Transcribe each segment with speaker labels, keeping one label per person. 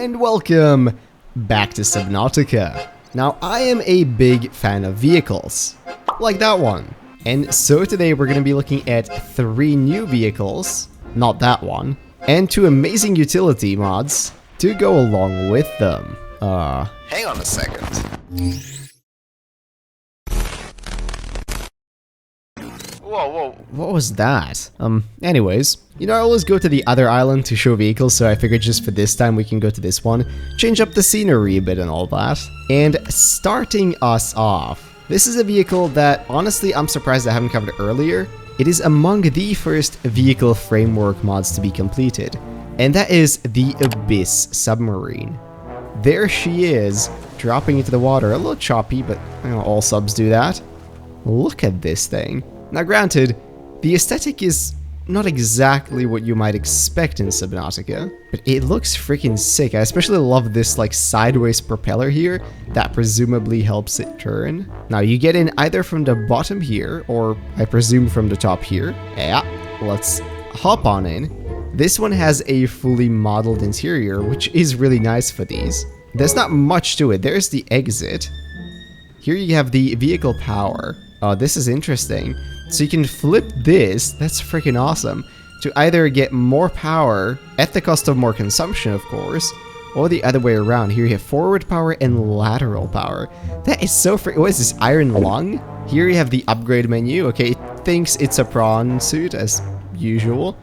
Speaker 1: and welcome back to Subnautica. Now, I am a big fan of vehicles, like that one. And so today we're going to be looking at 3 new vehicles, not that one, and 2 amazing utility mods to go along with them.
Speaker 2: Hang on a second. Whoa.
Speaker 1: What was that? Anyways, you know, I always go to the other island to show vehicles, so I figured just for this time we can go to this one, change up the scenery a bit and all that. And starting us off, this is a vehicle that, honestly, I'm surprised I haven't covered earlier. It is among the first vehicle framework mods to be completed, and that is the Abyss submarine. There she is, dropping into the water, a little choppy, but you know, all subs do that. Look at this thing. Now granted, the aesthetic is not exactly what you might expect in Subnautica, but it looks freaking sick. I especially love this like sideways propeller here that presumably helps it turn. Now you get in either from the bottom here, or I presume from the top here. Yeah, let's hop on in. This one has a fully modeled interior, which is really nice for these. There's not much to it. There's the exit. Here you have the vehicle power. Oh, this is interesting. So you can flip this, that's freaking awesome, to either get more power, at the cost of more consumption of course, or the other way around. Here you have forward power and lateral power. That is so what is this, iron lung? Here you have the upgrade menu. Okay, it thinks it's a prawn suit as usual.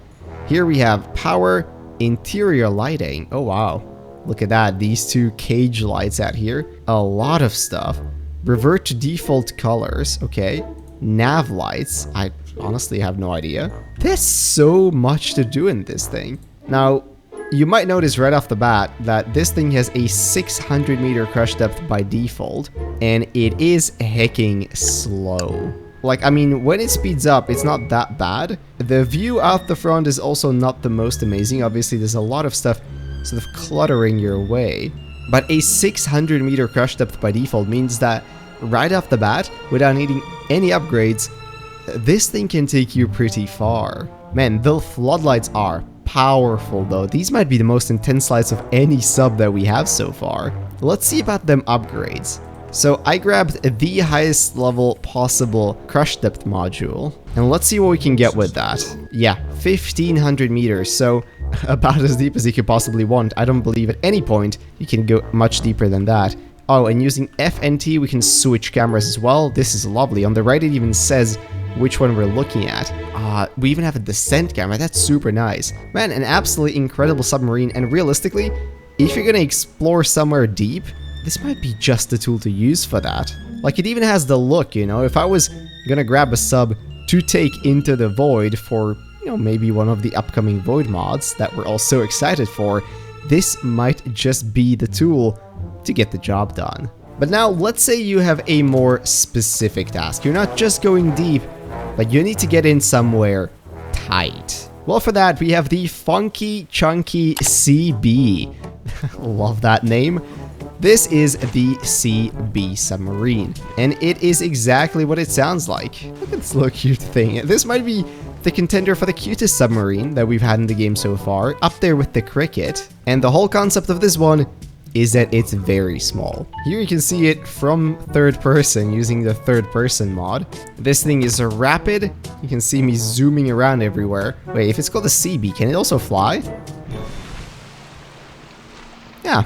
Speaker 1: Here we have power, interior lighting. Oh wow, look at that, these 2 cage lights out here. A lot of stuff. Revert to default colors, okay. Nav lights, I honestly have no idea. There's so much to do in this thing. Now, you might notice right off the bat that this thing has a 600 meter crush depth by default, and it is hecking slow. Like, I mean, when it speeds up, it's not that bad. The view out the front is also not the most amazing. Obviously, there's a lot of stuff sort of cluttering your way. But a 600 meter crush depth by default means that right off the bat, without needing any upgrades, this thing can take you pretty far. Man, the floodlights are powerful though. These might be the most intense lights of any sub that we have so far. Let's see about them upgrades. So I grabbed the highest level possible crush depth module, and let's see what we can get with that. Yeah, 1500 meters, so about as deep as you could possibly want. I don't believe at any point you can go much deeper than that. Oh, and using F and T we can switch cameras as well. This is lovely. On the right it even says which one we're looking at. We even have a descent camera. That's super nice. Man, an absolutely incredible submarine, and realistically, if you're gonna explore somewhere deep, this might be just the tool to use for that. Like, it even has the look, you know, if I was gonna grab a sub to take into the void for, you know, maybe one of the upcoming void mods that we're all so excited for, this might just be the tool to get the job done. But now let's say you have a more specific task. You're not just going deep, but you need to get in somewhere tight. Well, for that we have the funky chunky Seabee. Love that name. This is the Seabee submarine, and it is exactly what it sounds like. Look at this little cute thing. This might be the contender for the cutest submarine that we've had in the game so far, up there with the Cricket. And the whole concept of this one is that it's very small. Here you can see it from third person using the third person mod. This thing is rapid. You can see me zooming around everywhere. Wait, if it's called a Seabee, can it also fly? Yeah.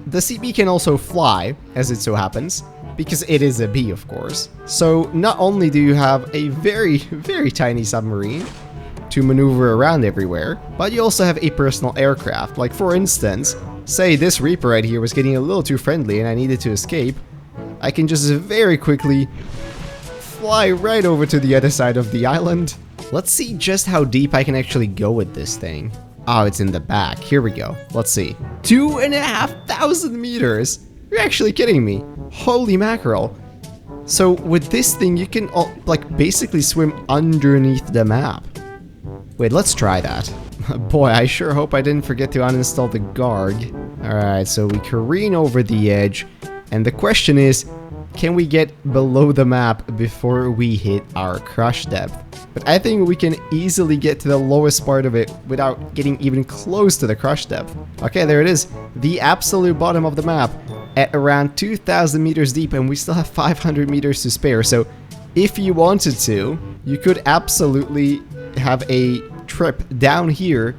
Speaker 1: The Seabee can also fly, as it so happens, because it is a bee, of course. So not only do you have a very, very tiny submarine to maneuver around everywhere, but you also have a personal aircraft. Like, for instance, say this Reaper right here was getting a little too friendly and I needed to escape, I can just very quickly fly right over to the other side of the island. Let's see just how deep I can actually go with this thing. Oh, it's in the back. Here we go. Let's see. 2,500 meters! You're actually kidding me. Holy mackerel. So with this thing, you can like basically swim underneath the map. Wait, let's try that. Boy, I sure hope I didn't forget to uninstall the Garg. Alright, so we careen over the edge, and the question is, can we get below the map before we hit our crush depth. But I think we can easily get to the lowest part of it without getting even close to the crush depth. Okay, there it is. The absolute bottom of the map at around 2,000 meters deep, and we still have 500 meters to spare. So if you wanted to, you could absolutely have a trip down here,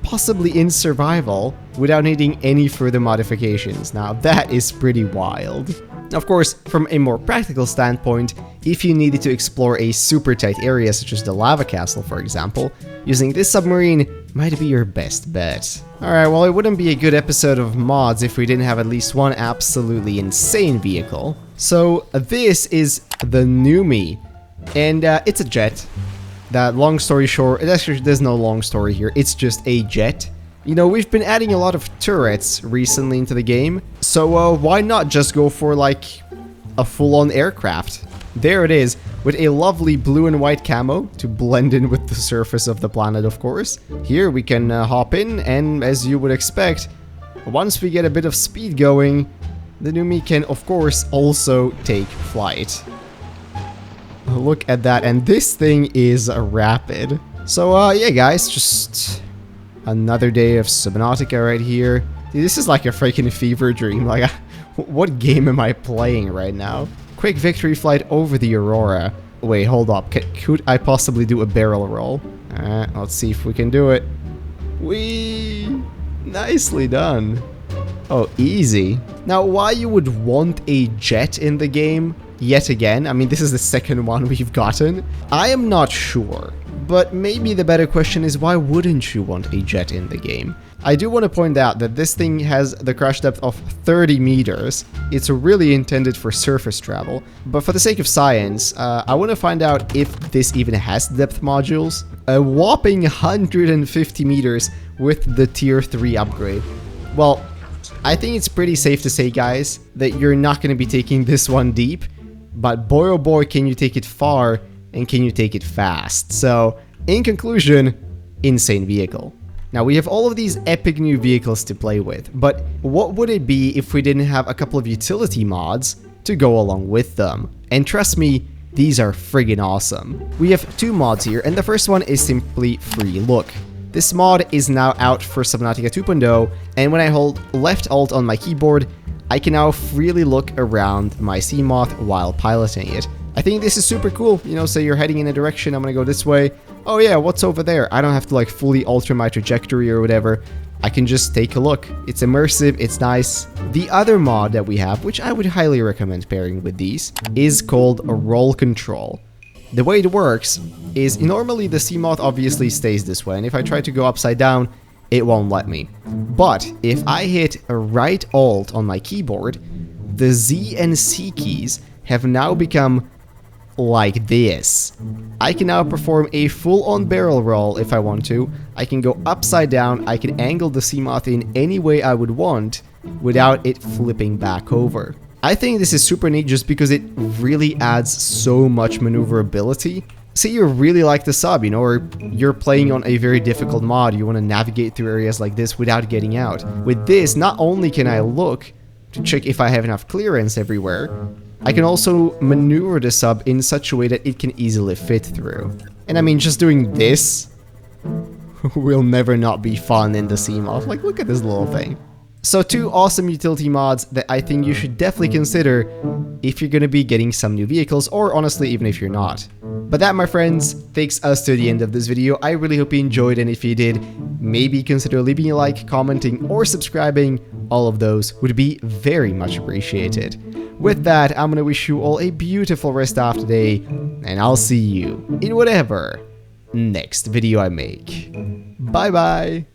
Speaker 1: possibly in survival, without needing any further modifications. Now that is pretty wild. Of course, from a more practical standpoint, if you needed to explore a super tight area such as the lava castle, for example, using this submarine might be your best bet. Alright, well, it wouldn't be a good episode of mods if we didn't have at least one absolutely insane vehicle. So this is the Numi, and it's a jet. That, long story short, actually there's no long story here, it's just a jet. You know, we've been adding a lot of turrets recently into the game, so why not just go for like a full-on aircraft? There it is, with a lovely blue and white camo to blend in with the surface of the planet, of course. Here we can hop in, and as you would expect, once we get a bit of speed going, the Numi can of course also take flight. Look at that, and this thing is rapid. So yeah guys, just another day of Subnautica right here. Dude, this is like a freaking fever dream. Like, what game am I playing right now? Quick victory flight over the Aurora. Wait, hold up. Could I possibly do a barrel roll? Let's see if we can do it. Whee! Nicely done. Oh, easy. Now, why you would want a jet in the game, yet again, I mean, this is the second one we've gotten, I am not sure. But maybe the better question is, why wouldn't you want a jet in the game? I do want to point out that this thing has the crash depth of 30 meters. It's really intended for surface travel. But for the sake of science, I want to find out if this even has depth modules. A whopping 150 meters with the tier 3 upgrade. Well, I think it's pretty safe to say, guys, that you're not going to be taking this one deep. But boy oh boy, can you take it far, and can you take it fast. So, in conclusion, insane vehicle. Now, we have all of these epic new vehicles to play with, but what would it be if we didn't have a couple of utility mods to go along with them? And trust me, these are friggin' awesome. We have two mods here, and the first one is simply free look. This mod is now out for Subnautica 2.0, and when I hold left alt on my keyboard, I can now freely look around my Seamoth while piloting it. I think this is super cool. You know, say you're heading in a direction, I'm gonna go this way. Oh yeah, what's over there? I don't have to like fully alter my trajectory or whatever. I can just take a look. It's immersive, it's nice. The other mod that we have, which I would highly recommend pairing with these, is called a roll control. The way it works is normally the Seamoth obviously stays this way, and if I try to go upside down, it won't let me. But if I hit a right alt on my keyboard, the Z and C keys have now become like this. I can now perform a full-on barrel roll if I want to. I can go upside down, I can angle the Seamoth in any way I would want without it flipping back over. I think this is super neat just because it really adds so much maneuverability. Say you really like the sub, you know, or you're playing on a very difficult mod, you want to navigate through areas like this without getting out. With this, not only can I look to check if I have enough clearance everywhere, I can also maneuver the sub in such a way that it can easily fit through. And I mean, just doing this will never not be fun in the Seamoth. Like, look at this little thing. So two awesome utility mods that I think you should definitely consider if you're going to be getting some new vehicles, or honestly, even if you're not. But that, my friends, takes us to the end of this video. I really hope you enjoyed, and if you did, maybe consider leaving a like, commenting, or subscribing. All of those would be very much appreciated. With that, I'm going to wish you all a beautiful rest of the day, and I'll see you in whatever next video I make. Bye bye!